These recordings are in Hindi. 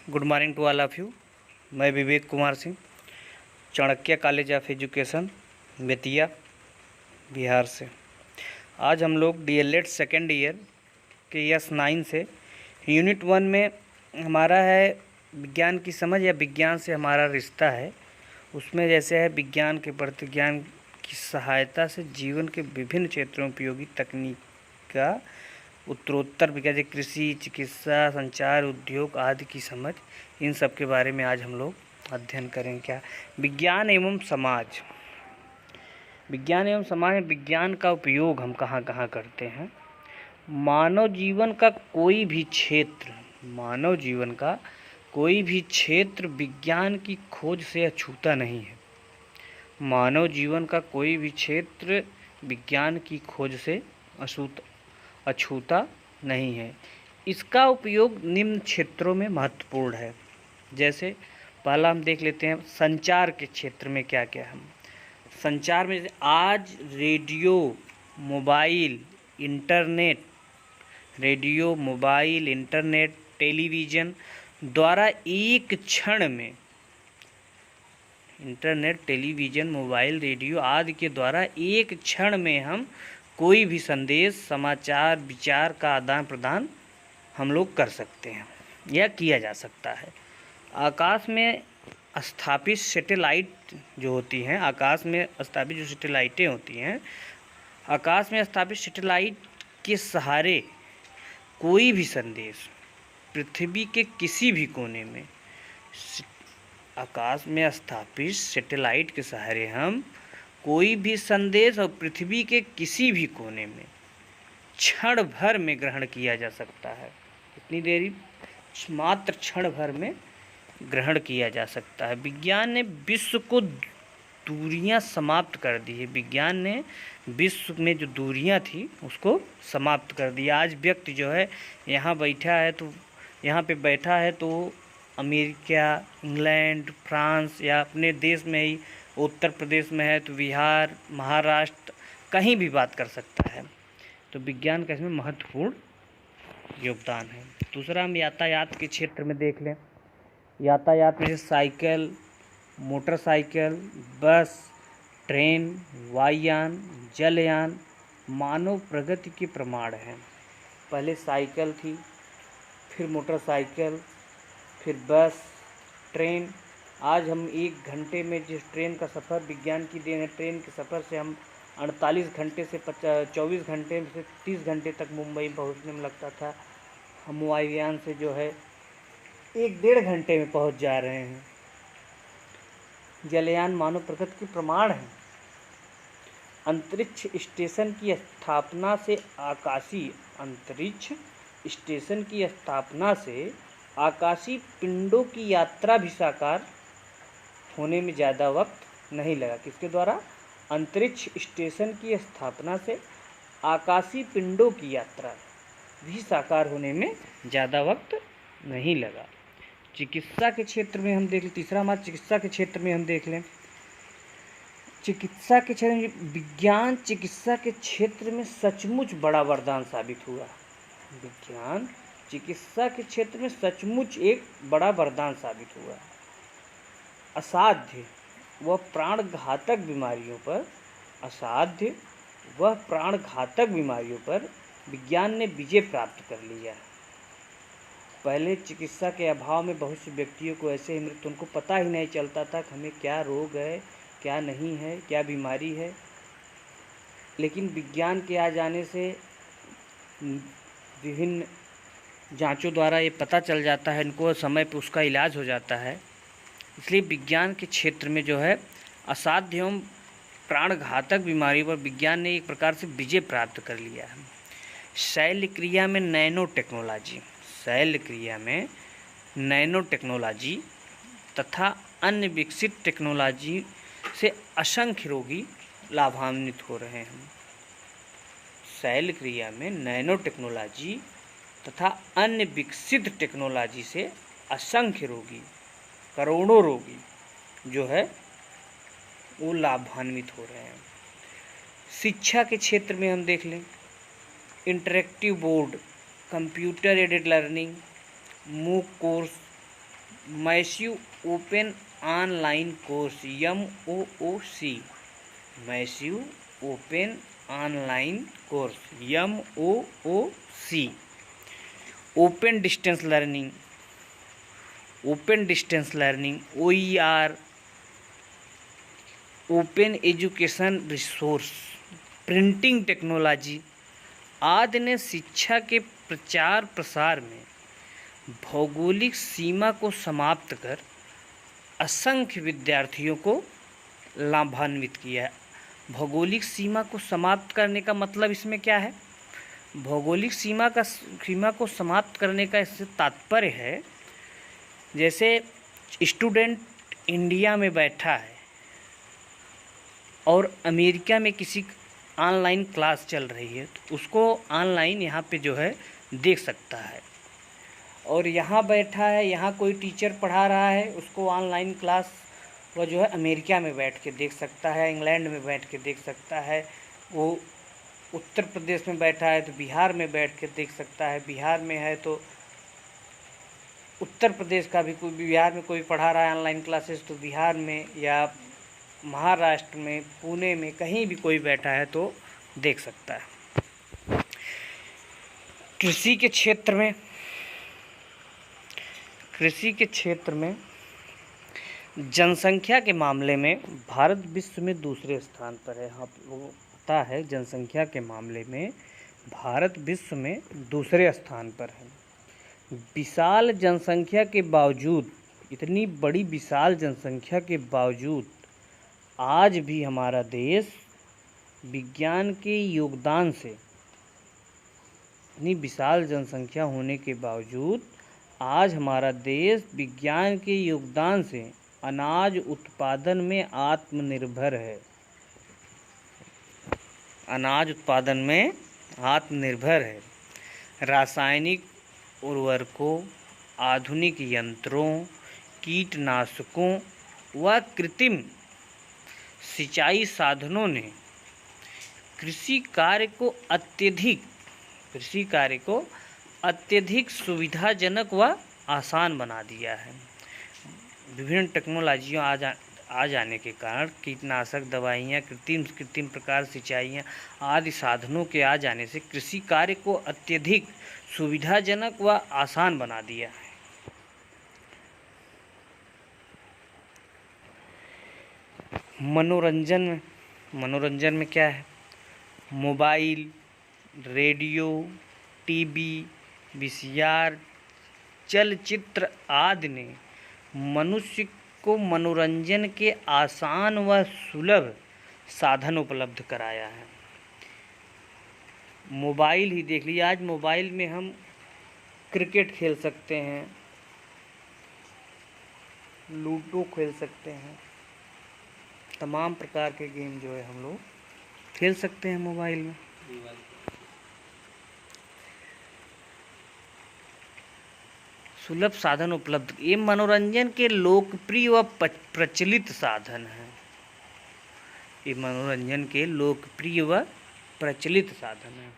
Good morning to all of you. मैं Vivek Kumar Singh, Chanakya college of education, Bettiah, Bihar से। आज हम लोग डीएलएड सेकेंड ईयर के S9 से यूनिट 1 में हमारा है विज्ञान की समझ या विज्ञान से हमारा रिश्ता है। उसमें जैसे है विज्ञान के प्रति ज्ञान की सहायता से जीवन के विभिन्न क्षेत्रों में उपयोगी तकनीक का उत्तरोत्तर विकास, कृषि, चिकित्सा, संचार, उद्योग आदि की समझ, इन सब के बारे में आज हम लोग अध्ययन करेंगे। क्या विज्ञान एवं समाज। विज्ञान एवं समाज में विज्ञान का उपयोग हम कहाँ कहाँ करते हैं। मानव जीवन का कोई भी क्षेत्र विज्ञान की खोज से अछूता नहीं है। मानव जीवन का कोई भी क्षेत्र विज्ञान की खोज से अछूता नहीं है। इसका उपयोग निम्न क्षेत्रों में महत्वपूर्ण है। जैसे पहला हम देख लेते हैं संचार के क्षेत्र में क्या क्या है। संचार में आज रेडियो, मोबाइल, इंटरनेट, टेलीविज़न द्वारा एक क्षण में, इंटरनेट, टेलीविज़न, मोबाइल, रेडियो आदि के द्वारा एक क्षण में हम कोई भी संदेश, समाचार, विचार का आदान प्रदान हम लोग कर सकते हैं या किया जा सकता है। आकाश में स्थापित सैटेलाइट जो होती हैं, आकाश में स्थापित जो सैटेलाइटें होती हैं, आकाश में स्थापित सैटेलाइट के सहारे कोई भी संदेश पृथ्वी के किसी भी कोने में, आकाश में स्थापित सैटेलाइट के सहारे हम कोई भी संदेश और पृथ्वी के किसी भी कोने में क्षण भर में ग्रहण किया जा सकता है। कितनी देरी? मात्र क्षण भर में ग्रहण किया जा सकता है। विज्ञान ने विश्व को दूरियां समाप्त कर दी है। विज्ञान ने विश्व में जो दूरियां थी उसको समाप्त कर दिया। आज व्यक्ति जो है यहाँ पे बैठा है तो अमेरिका, इंग्लैंड, फ्रांस या अपने देश में ही उत्तर प्रदेश में है तो बिहार, महाराष्ट्र, कहीं भी बात कर सकता है। तो विज्ञान का इसमें महत्वपूर्ण योगदान है। दूसरा हम यातायात के क्षेत्र में देख लें। यातायात में साइकिल, मोटरसाइकिल, बस, ट्रेन, वायुयान, जलयान मानव प्रगति के प्रमाण हैं। पहले साइकिल थी, फिर मोटरसाइकिल, फिर बस, ट्रेन। आज हम 1 घंटे में जिस ट्रेन का सफ़र विज्ञान की देन है, ट्रेन के सफ़र से हम 48 घंटे से 24 घंटे से 30 घंटे तक मुंबई पहुंचने में लगता था, हम वायुयान से जो है 1-1.5 घंटे में पहुंच जा रहे हैं। जलयान मानव प्रगति के प्रमाण है। अंतरिक्ष स्टेशन की स्थापना से आकाशीय पिंडों की यात्रा भी साकार होने में ज़्यादा वक्त नहीं लगा। किसके द्वारा? अंतरिक्ष स्टेशन की स्थापना से आकाशीय पिंडों की यात्रा भी साकार होने में ज़्यादा वक्त नहीं लगा। चिकित्सा के क्षेत्र में हम देख लें। तीसरा हमारा चिकित्सा के क्षेत्र में हम देख लें। चिकित्सा के क्षेत्र में विज्ञान चिकित्सा के क्षेत्र में सचमुच बड़ा वरदान साबित हुआ। विज्ञान चिकित्सा के क्षेत्र में सचमुच एक बड़ा वरदान साबित हुआ। असाध्य व प्राणघातक बीमारियों पर विज्ञान ने विजय प्राप्त कर लिया। पहले चिकित्सा के अभाव में बहुत से व्यक्तियों को ऐसे ही मृत्यु, उनको पता ही नहीं चलता था कि हमें क्या रोग है, क्या नहीं है, क्या बीमारी है। लेकिन विज्ञान के आ जाने से विभिन्न जांचों द्वारा ये पता चल जाता है, इनको समय पर उसका इलाज हो जाता है। इसलिए विज्ञान के क्षेत्र में जो है असाध्य एवं प्राणघातक बीमारी पर विज्ञान ने एक प्रकार से विजय प्राप्त कर लिया है। शल्य क्रिया में नैनो टेक्नोलॉजी तथा अन्य विकसित टेक्नोलॉजी से असंख्य रोगी लाभान्वित हो रहे हैं। शल्य क्रिया में नैनो टेक्नोलॉजी तथा अन्य विकसित टेक्नोलॉजी से असंख्य रोगी, करोड़ों रोगी जो है वो लाभान्वित हो रहे हैं। शिक्षा के क्षेत्र में हम देख लें। Interactive board, computer aided learning, MOOC course, massive open online course, MOOC, massive open online course, MOOC। Open distance learning, OER, open education resource, printing technology आदि ने शिक्षा के प्रचार प्रसार में भौगोलिक सीमा को समाप्त कर असंख्य विद्यार्थियों को लाभान्वित किया है। भौगोलिक सीमा को समाप्त करने का मतलब इसमें क्या है? भौगोलिक सीमा को समाप्त करने का इससे तात्पर्य है, जैसे स्टूडेंट इंडिया में बैठा है और अमेरिका में किसी ऑनलाइन क्लास चल रही है तो उसको ऑनलाइन यहाँ पे जो है देख सकता है, और यहाँ बैठा है, यहाँ कोई टीचर पढ़ा रहा है, उसको ऑनलाइन क्लास वो जो है अमेरिका में बैठ के देख सकता है, इंग्लैंड में बैठ के देख सकता है। वो उत्तर प्रदेश में बैठा है तो बिहार में बैठ के देख सकता है, बिहार में है तो उत्तर प्रदेश का भी कोई, बिहार में कोई पढ़ा रहा है ऑनलाइन क्लासेस तो बिहार में, या महाराष्ट्र में, पुणे में, कहीं भी कोई बैठा है तो देख सकता है। कृषि के क्षेत्र में जनसंख्या के मामले में भारत विश्व में दूसरे स्थान पर है। आप लोगों को पता है जनसंख्या के मामले में भारत विश्व में दूसरे स्थान पर है। विशाल जनसंख्या के बावजूद, इतनी बड़ी विशाल जनसंख्या के बावजूद आज भी हमारा देश विज्ञान के योगदान से, इतनी विशाल जनसंख्या होने के बावजूद आज हमारा देश विज्ञान के योगदान से अनाज उत्पादन में आत्मनिर्भर है। अनाज उत्पादन में आत्मनिर्भर है। रासायनिक उर्वरकों, आधुनिक यंत्रों, कीटनाशकों व कृत्रिम सिंचाई साधनों ने कृषि कार्य को अत्यधिक सुविधाजनक व आसान बना दिया है। विभिन्न टेक्नोलॉजियों आ जाने के कारण कीटनाशक दवाइयाँ, कृत्रिम प्रकार सिंचाइयाँ आदि साधनों के आ जाने से कृषि कार्य को अत्यधिक सुविधाजनक व आसान बना दिया है। मनोरंजन में क्या है? मोबाइल, रेडियो, टीवी, VCR, चलचित्र आदि ने मनुष्य को मनोरंजन के आसान व सुलभ साधन उपलब्ध कराया है। मोबाइल ही देख लीजिए, आज मोबाइल में हम क्रिकेट खेल सकते हैं, लूडो खेल सकते हैं, तमाम प्रकार के गेम जो है हम लोग खेल सकते हैं मोबाइल में। सुलभ साधन उपलब्ध, ये मनोरंजन के लोकप्रिय व प्रचलित साधन हैं। ये मनोरंजन के लोकप्रिय व प्रचलित साधन हैं।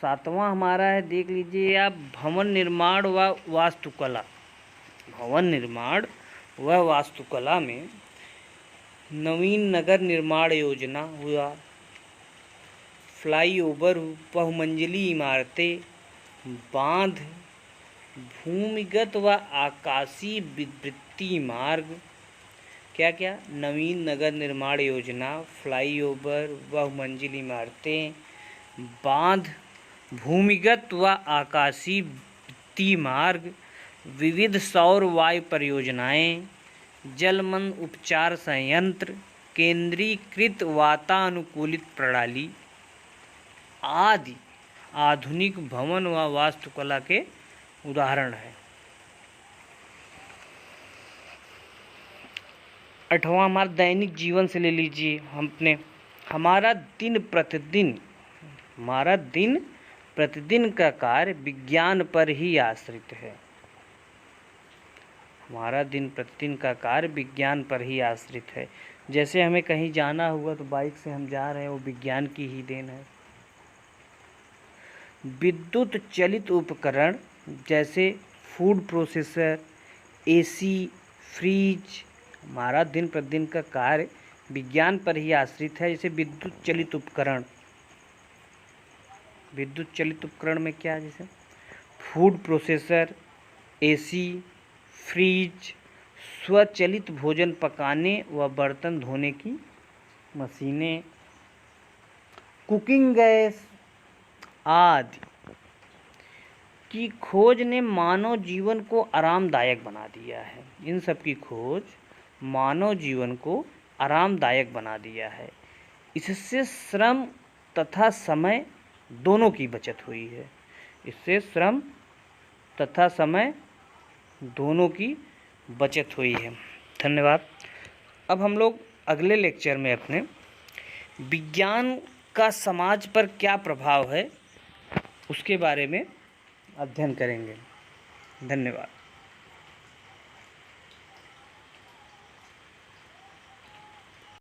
7वां हमारा है, देख लीजिए आप, भवन निर्माण व वास्तुकला। भवन निर्माण व वास्तुकला में नवीन नगर निर्माण योजना हुआ, फ्लाईओवर, बहुमंजिली इमारतें, बांध, भूमिगत व आकाशीय विद्युतीय मार्ग। क्या क्या? नवीन नगर निर्माण योजना, फ्लाईओवर, बहुमंजिल इमारतें, बांध, भूमिगत व आकाशीय विद्युतीय मार्ग, विविध सौर वायु परियोजनाएं, जलमन उपचार संयंत्र, केंद्रीकृत वातानुकूलित प्रणाली आदि आधुनिक भवन व वास्तुकला के उदाहरण है। 8वां हमारा दैनिक जीवन से ले लीजिए। हमारा दिन प्रतिदिन का कार्य विज्ञान पर ही आश्रित है। हमारा दिन प्रतिदिन का कार्य विज्ञान पर ही आश्रित है। जैसे हमें कहीं जाना हुआ तो बाइक से हम जा रहे हैं, वो विज्ञान की ही देन है। विद्युत चलित उपकरण जैसे फूड प्रोसेसर, एसी, फ्रिज। हमारा दिन प्रतिदिन का कार्य विज्ञान पर ही आश्रित है। जैसे विद्युत चलित उपकरण, विद्युत चलित उपकरण में क्या है, जैसे फूड प्रोसेसर, एसी, फ्रिज, स्वचालित भोजन पकाने व बर्तन धोने की मशीनें, कुकिंग गैस आदि की खोज ने मानव जीवन को आरामदायक बना दिया है। इन सब की खोज मानव जीवन को आरामदायक बना दिया है। इससे श्रम तथा समय दोनों की बचत हुई है। इससे श्रम तथा समय दोनों की बचत हुई है। धन्यवाद। अब हम लोग अगले लेक्चर में अपने विज्ञान का समाज पर क्या प्रभाव है उसके बारे में अध्ययन करेंगे। धन्यवाद।